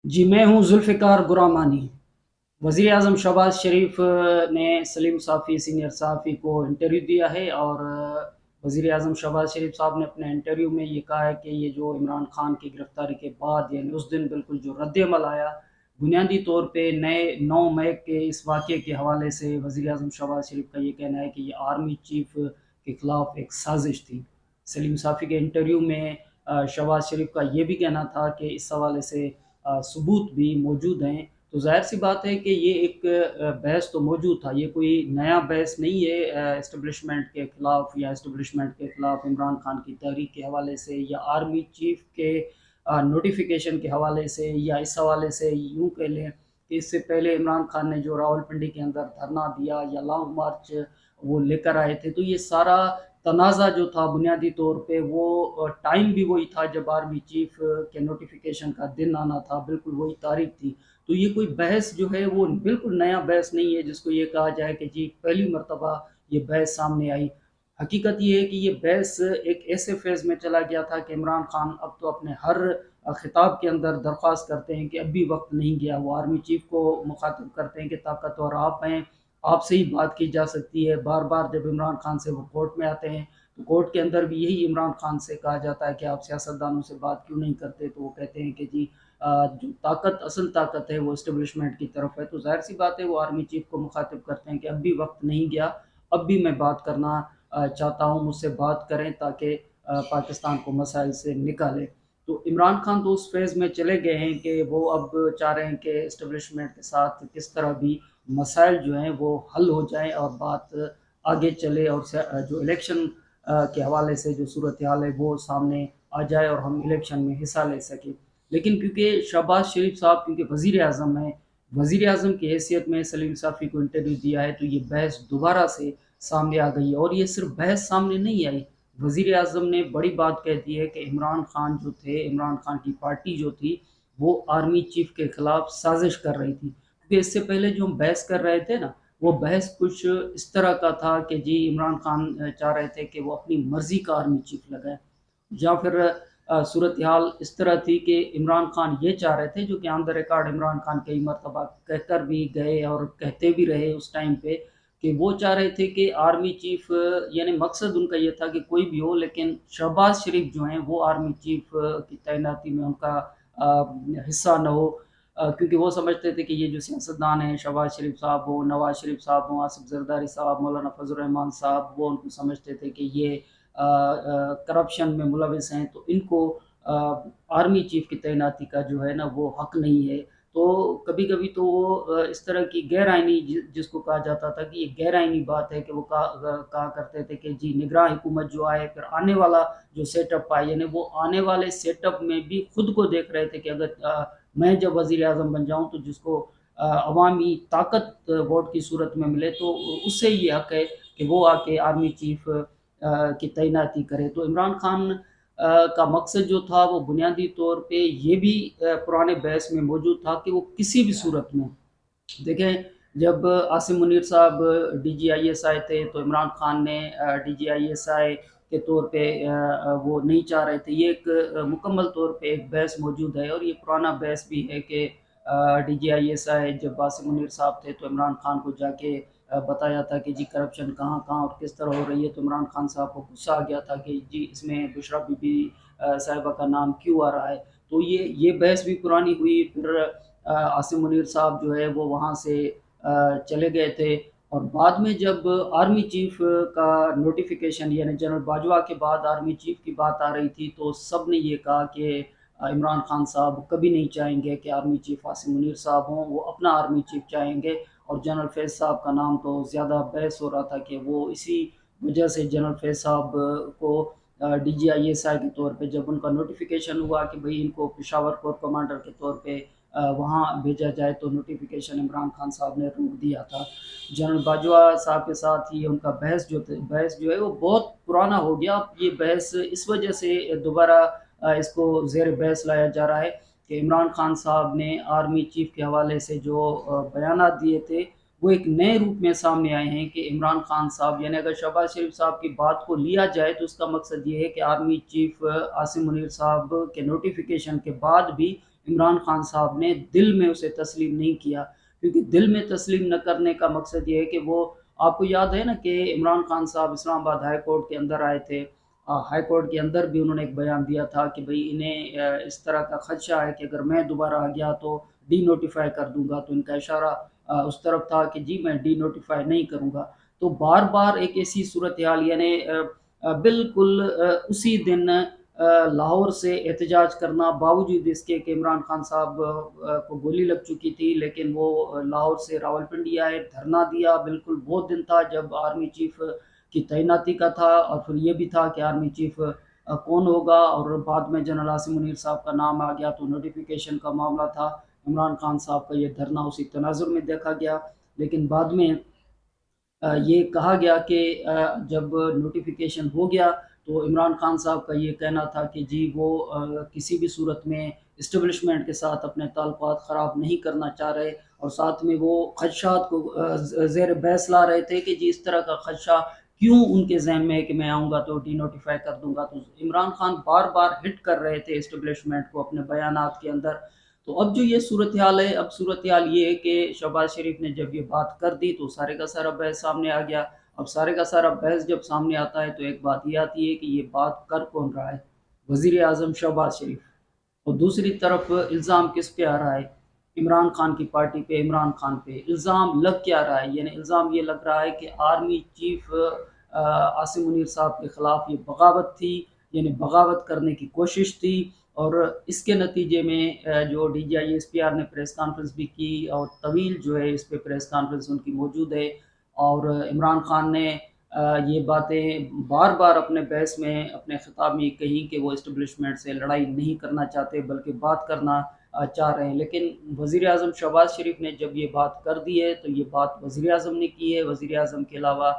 जी, मैं हूँ ज़ुल्फ़िकार गुरामानी। वज़ीर-ए-आज़म शहबाज़ शरीफ़ ने सलीम साफ़ी सीनियर सहाफ़ी को इंटरव्यू दिया है और वज़ीर-ए-आज़म शहबाज़ शरीफ़ साहब ने अपने इंटरव्यू में ये कहा है कि ये जो इमरान खान की गिरफ़्तारी के बाद यानी उस दिन बिल्कुल जो रद्द-ए-अमल आया, बुनियादी तौर पे नए 9 मई के इस वाक़ये के हवाले से वज़ीर-ए-आज़म शहबाज़ शरीफ़ का ये कहना है कि ये आर्मी चीफ़ के खिलाफ़ एक साज़िश थी। सलीम साफ़ी के इंटरव्यू में शहबाज़ शरीफ़ का ये भी कहना था कि इस हवाले से सबूत भी मौजूद हैं। तो ज़ाहिर-सी बात है कि ये एक बहस तो मौजूद था, ये कोई नया बहस नहीं है एस्टेब्लिशमेंट के खिलाफ़ या एस्टेब्लिशमेंट के खिलाफ़ इमरान खान की तहरीक के हवाले से या आर्मी चीफ़ के नोटिफ़िकेशन के हवाले से या इस हवाले से यूँ कह लें कि इससे पहले इमरान खान ने जो रावलपिंडी के अंदर धरना दिया या लॉन्ग मार्च वो लेकर आए थे, तो ये सारा तनाज़ा जो था बुनियादी तौर पे वो टाइम भी वही था जब आर्मी चीफ़ के नोटिफ़िकेशन का दिन आना था, बिल्कुल वही तारीख़ थी। तो ये कोई बहस जो है वो बिल्कुल नया बहस नहीं है जिसको ये कहा जाए कि जी पहली मर्तबा ये बहस सामने आई। हकीकत ये है कि ये बहस एक ऐसे फ़ेज़ में चला गया था कि इमरान खान अब तो अपने हर खिताब के अंदर दरख्वास्त करते हैं कि अभी वक़्त नहीं गया। वो आर्मी चीफ़ को मुख़ातिब करते हैं कि ताकतवर आप हैं, आपसे ही बात की जा सकती है। बार-बार जब इमरान खान से वो कोर्ट में आते हैं, तो कोर्ट के अंदर भी यही इमरान खान से कहा जाता है कि आप सियासतदानों से बात क्यों नहीं करते? तो वो कहते हैं कि जी जो ताकत असल ताकत है वो एस्टेब्लिशमेंट की तरफ है। तो ज़ाहिर-सी बात है वो आर्मी चीफ़ को मुख़ातिब करते हैं कि अब भी वक़्त नहीं गया, अब भी मैं बात करना चाहता हूँ, मुझसे बात करें ताकि पाकिस्तान को मसाइल से निकालें। तो इमरान खान तो उस फ़ेज़ में चले गए हैं कि वो अब चाह रहे हैं कि एस्टेब्लिशमेंट के साथ किस तरह भी मसाइल जो हैं वो हल हो जाएँ और बात आगे चले और जो इलेक्शन के हवाले से जो सूरत-ए-हाल है वो सामने आ जाए और हम इलेक्शन में हिस्सा ले सकें। लेकिन क्योंकि शहबाज़ शरीफ़ साहब क्योंकि वज़ीर-ए-आज़म हैं, वज़ीर-ए-आज़म की हैसियत में सलीम साफ़ी को इंटरव्यू दिया है, तो ये बहस दोबारा से सामने आ गई है और ये सिर्फ़ बहस सामने नहीं आई, वज़ीर-ए-आज़म ने बड़ी बात कह दी है कि इमरान खान जो थे, इमरान खान की पार्टी जो थी, वो आर्मी चीफ़ के खिलाफ़ साज़िश कर रही थी। क्योंकि इससे पहले जो हम बहस कर रहे थे ना, वो बहस कुछ इस तरह का था कि जी इमरान खान चाह रहे थे कि वो अपनी मर्ज़ी का आर्मी चीफ़ लगाएँ। या फिर सूरत-ए-हाल इस तरह थी कि इमरान खान ये चाह रहे थे जो कि on the record Imran Khan कई मर्तबा कहकर भी गए और कहते भी रहे उस टाइम पे कि वो चाह रहे थे कि आर्मी चीफ़ यानी मकसद उनका ये था कि कोई भी हो लेकिन शहबाज़ शरीफ़ जो हैं वो आर्मी चीफ़ की तैनाती में उनका हिस्सा ना हो क्योंकि वो समझते थे कि ये जो सियासतदान हैं शहबाज़ शरीफ़ साहब हों, नवाज़ शरीफ़ साहब हों, आसिफ़ ज़रदारी साहब, मौलाना फ़ज़ल रहमान साहब, वो उनको समझते थे कि ये करप्शन में मुलविस हैं तो इनको आर्मी चीफ की तैनाती का जो है ना वो हक नहीं है। तो कभी-कभी तो वो इस तरह की गैर आइनी जिसको कहा जाता था कि ये गैर आइनी बात है कि वो कहा करते थे कि जी निगरान हुकूमत जो आए फिर आने वाला जो सेटअप आए यानी वो आने वाले सेटअप में भी खुद को देख रहे थे कि अगर मैं जब वज़ीर-ए-आज़म बन जाऊँ तो जिसको अवामी ताकत वोट की सूरत में मिले तो उससे ये हक है कि वो आके आर्मी चीफ की तैनाती करे। तो इमरान खान का मकसद जो था वो बुनियादी तौर पे ये भी पुराने बहस में मौजूद था कि वो किसी भी सूरत में देखें जब आसिम मुनीर साहब डीजीआईएस आए थे तो इमरान खान ने डीजीआईएसआई के तौर पे वो नहीं चाह रहे थे। ये एक मुकम्मल तौर पे एक बहस मौजूद है और ये पुराना बहस भी है कि डीजीआईएसआई जब आसिम मुनीर साहब थे तो इमरान खान को जाके बताया था कि जी करप्शन कहाँ-कहाँ और किस तरह हो रही है तो इमरान खान साहब को गुस्सा आ गया था कि जी इसमें बुशरा बीबी साहिबा का नाम क्यों आ रहा है। तो ये बहस भी पुरानी हुई फिर आसिम मुनीर साहब जो है वो वहाँ से चले गए थे और बाद में जब आर्मी चीफ का नोटिफिकेशन यानी जनरल बाजवा के बाद आर्मी चीफ की बात आ रही थी तो सब ने ये कहा कि इमरान खान साहब कभी नहीं चाहेंगे कि आर्मी चीफ आसिम मुनीर साहब हों, वो अपना आर्मी चीफ चाहेंगे और जनरल फैज़ साहब का नाम तो ज़्यादा बहस हो रहा था कि वो इसी वजह से जनरल फैज़ साहब को डीजीआईएसआई के तौर पे जब उनका नोटिफिकेशन हुआ कि भई इनको पेशावर कोर कमांडर के तौर पे वहाँ भेजा जाए तो नोटिफिकेशन इमरान खान साहब ने रोक दिया था। जनरल बाजवा साहब के साथ ये उनका बहस जो है वो बहुत पुराना हो गया। ये बहस इस वजह से दोबारा इसको ज़ेर बहस लाया जा रहा है कि इमरान खान साहब ने आर्मी चीफ के हवाले से जो बयानात दिए थे, वो एक नए रूप में सामने आए हैं कि इमरान खान साहब यानी अगर शहबाज़ शरीफ साहब की बात को लिया जाए तो उसका मकसद ये है कि आर्मी चीफ आसिम मुनीर साहब के नोटिफिकेशन के बाद भी इमरान खान साहब ने दिल में उसे तस्लीम नहीं किया, क्योंकि दिल में तस्लीम न करने का मकसद ये है कि वो, आपको याद है ना कि इमरान खान साहब इस्लामाबाद हाई कोर्ट के अंदर आए थे। हाई कोर्ट के अंदर भी उन्होंने एक बयान दिया था कि भाई इन्हें इस तरह का खदशा है कि अगर मैं दोबारा आ गया तो डी नोटिफाई कर दूंगा। तो इनका इशारा उस तरफ था कि जी मैं डी नोटिफाई नहीं करूंगा। तो बार बार एक ऐसी सूरत हाल, यानी बिल्कुल उसी दिन लाहौर से एहतजाज करना, बावजूद इसके कि इमरान खान साहब को गोली लग चुकी थी, लेकिन वो लाहौर से रावलपिंडी आए, धरना दिया। बिल्कुल वो दिन था जब आर्मी चीफ की तैनाती का था, और फिर ये भी था कि आर्मी चीफ कौन होगा, और बाद में जनरल आसिम मुनीर साहब का नाम आ गया तो नोटिफिकेशन का मामला था। इमरान खान साहब का ये धरना उसी तनाजुर में देखा गया। लेकिन बाद में ये कहा गया कि जब नोटिफिकेशन हो गया तो इमरान खान साहब का ये कहना था कि जी वो किसी भी सूरत में इस्टेब्लिशमेंट के साथ अपने ताल्लुकात ख़राब नहीं करना चाह रहे, और साथ में वो खदशात को ज़ेर बहस ला रहे थे कि जी इस तरह का खदशा क्यों उनके जहन में है कि मैं आऊँगा तो डी नोटिफाई कर दूंगा। तो इमरान खान बार बार हिट कर रहे थे इस्टेब्लिशमेंट को अपने बयानात के अंदर। तो अब जो ये सूरत हाल है, अब सूरत हाल ये है कि शहबाज शरीफ ने जब ये बात कर दी तो सारे का सारा बहस सामने आ गया। अब सारे का सारा बहस जब सामने आता है तो एक बात ये आती है कि ये बात कर कौन रहा है, वजीर आजम शहबाज शरीफ। और दूसरी तरफ इल्ज़ाम किस पे आ रहा है, इमरान खान की पार्टी पे, इमरान खान पे इल्ज़ाम लग क्या रहा है। यानी इल्ज़ाम ये लग रहा है कि आर्मी चीफ आसिम मुनीर साहब के ख़िलाफ़ ये बगावत थी, यानी बगावत करने की कोशिश थी। और इसके नतीजे में जो DGI-SPR ने प्रेस कॉन्फ्रेंस भी की, और तवील जो है इस पे प्रेस कॉन्फ्रेंस उनकी मौजूद है। और इमरान खान ने ये बातें बार बार अपने बहस में, अपने खिताब में कही कि वो इस्टेब्लिशमेंट से लड़ाई नहीं करना चाहते बल्कि बात करना चाह रहे हैं। लेकिन वज़ीर आज़म शहबाज शरीफ ने जब ये बात कर दी है तो ये बात वज़ीर आज़म ने की है। वज़ीर आज़म के अलावा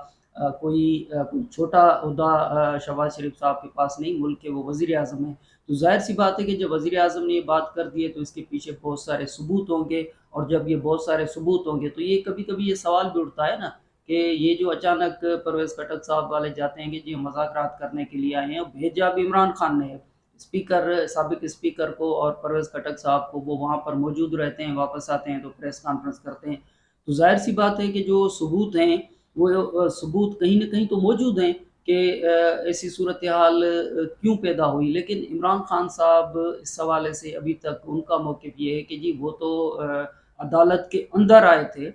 कोई छोटा ओहदा शहबाज शरीफ साहब के पास नहीं, मुल्क के वो वज़ीर आज़म हैं। तो ज़ाहिर सी बात है कि जब वज़ीर आज़म ने ये बात कर दी है तो इसके पीछे बहुत सारे सबूत होंगे, और जब ये बहुत सारे सबूत होंगे तो ये कभी कभी ये सवाल भी उठता है ना कि ये जो अचानक परवेज़ खटक साहब वाले जाते हैं कि जी हम मुज़ाकरात करने के लिए आए हैं, भेजा भी इमरान खान ने स्पीकर, साबिक स्पीकर को और परवेज़ खटक साहब को, वो वहाँ पर मौजूद रहते हैं, वापस आते हैं तो प्रेस कॉन्फ्रेंस करते हैं। तो ज़ाहिर सी बात है कि जो सबूत हैं वो सबूत कहीं न कहीं तो मौजूद हैं कि ऐसी सूरत हाल क्यों पैदा हुई। लेकिन इमरान खान साहब इस हवाले से अभी तक उनका मौक़िफ़ ये है कि जी वो तो अदालत के अंदर आए थे,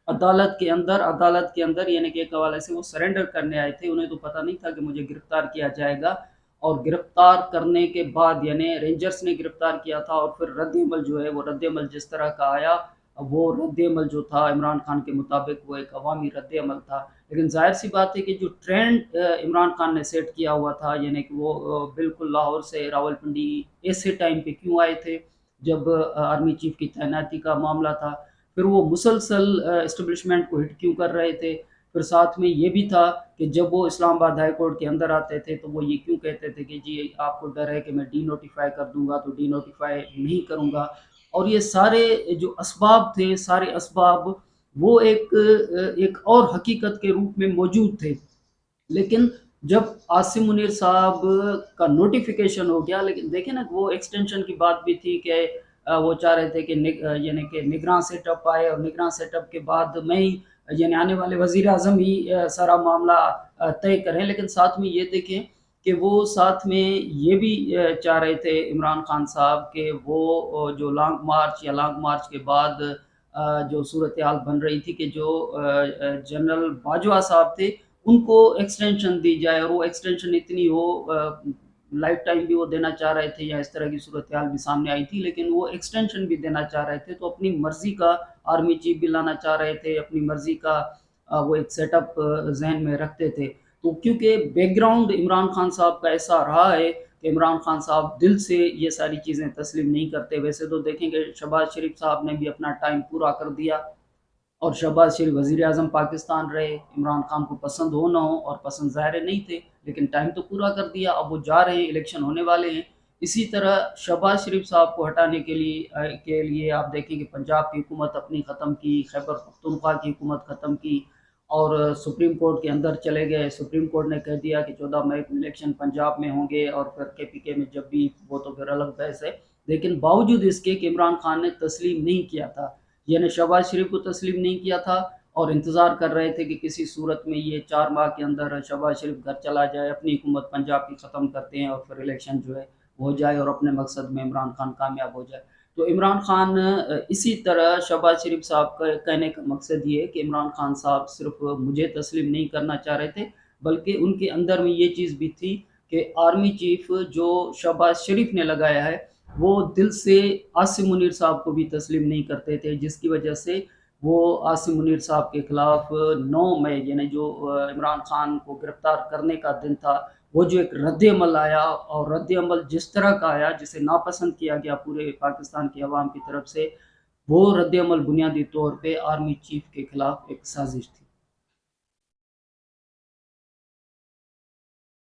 अदालत के अंदर यानी कि एक हवाले से वो सरेंडर करने आए थे। उन्हें तो पता नहीं था कि मुझे गिरफ़्तार किया जाएगा, और गिरफ़्तार करने के बाद यानी रेंजर्स ने गिरफ़्तार किया था, और फिर रद्द-ए-अमल जो है वो रद्द-ए-अमल जिस तरह का आया, वो रद्द-ए-अमल जो था इमरान खान के मुताबिक वो एक अवामी रद्द-ए-अमल था। लेकिन ज़ाहिर-सी बात है कि जो ट्रेंड इमरान खान ने सेट किया हुआ था, यानी कि वो बिल्कुल लाहौर से रावलपिंडी ऐसे टाइम पे क्यों आए थे जब आर्मी चीफ की तैनाती का मामला था। फिर वो मुसलसल एस्टेब्लिशमेंट को हिट क्यों कर रहे थे। फिर साथ में ये भी था कि जब वो इस्लामाबाद हाई कोर्ट के अंदर आते थे तो वो ये क्यों कहते थे कि जी आपको डर है कि मैं डी नोटिफाई कर दूंगा, तो डी नोटिफाई नहीं करूंगा। और ये सारे जो असबाब थे, सारे असबाब वो एक और हकीकत के रूप में मौजूद थे। लेकिन जब आसिम मुनीर साहब का नोटिफिकेशन हो गया, लेकिन देखें ना वो एक्सटेंशन की बात भी थी कि वो चाह रहे थे कि यानी कि निगरान सेटअप आए, और निगरान सेटअप के बाद में ही यानी आने वाले वजीर आजम ही सारा मामला तय करें। लेकिन साथ में ये देखें कि वो साथ में ये भी चाह रहे थे इमरान खान साहब के वो जो लॉन्ग मार्च के बाद जो सूरत हाल बन रही थी कि जो जनरल बाजवा साहब थे उनको एक्सटेंशन दी जाए, और वो एक्सटेंशन इतनी हो लाइफ टाइम भी वो देना चाह रहे थे, या इस तरह की सूरत हाल भी सामने आई थी। लेकिन वो एक्सटेंशन भी देना चाह रहे थे, तो अपनी मर्जी का आर्मी चीफ भी लाना चाह रहे थे, अपनी मर्जी का वो एक सेटअप जहन में रखते थे। तो क्योंकि बैकग्राउंड इमरान खान साहब का ऐसा रहा है कि इमरान खान साहब दिल से ये सारी चीज़ें तस्लीम नहीं करते। वैसे तो देखेंगे शहबाज शरीफ साहब ने भी अपना टाइम पूरा कर दिया, और शहबाज शरीफ वज़ीर आज़म पाकिस्तान रहे, इमरान खान को पसंद हो ना हो, और पसंद ज़ाहिर नहीं थे, लेकिन टाइम तो पूरा कर दिया। अब वो जा रहे हैं, इलेक्शन होने वाले हैं। इसी तरह शहबाज शरीफ साहब को हटाने के लिए आप देखें कि पंजाब की हुकूमत अपनी ख़त्म की, खैबर पख्तूनख्वा की हुकूमत ख़त्म की, और सुप्रीम कोर्ट के अंदर चले गए। सुप्रीम कोर्ट ने कह दिया कि 14 मई को इलेक्शन पंजाब में होंगे, और फिर KPK में जब भी, वो तो फिर अलग बहस है। लेकिन बावजूद इसके कि इमरान खान ने तस्लीम नहीं किया था, यानी शहबाज शरीफ को तस्लीम नहीं किया था और इंतज़ार कर रहे थे कि किसी सूरत में ये 4 माह के अंदर शहबाज शरीफ घर चला जाए, अपनी हुकूमत पंजाब की ख़त्म करते हैं और फिर इलेक्शन जो है हो जाए और अपने मकसद में इमरान खान कामयाब हो जाए। तो इमरान खान इसी तरह शहबाज शरीफ साहब का कहने का मकसद ये है कि इमरान खान साहब सिर्फ मुझे तस्लीम नहीं करना चाह रहे थे, बल्कि उनके अंदर में ये चीज़ भी थी कि आर्मी चीफ जो शहबाज शरीफ ने लगाया है, वो दिल से आसिम मुनीर साहब को भी तस्लीम नहीं करते थे, जिसकी वजह से वो आसिम मुनीर साहब के खिलाफ 9 मई यानी जो इमरान खान को गिरफ्तार करने का दिन था, वो जो एक रद्द-ए-अमल आया और रद्द-ए-अमल जिस तरह का आया, जिसे नापसंद किया गया पूरे पाकिस्तान की अवाम की तरफ से, वो रद्द-ए-अमल बुनियादी तौर पे आर्मी चीफ के खिलाफ एक साजिश थी।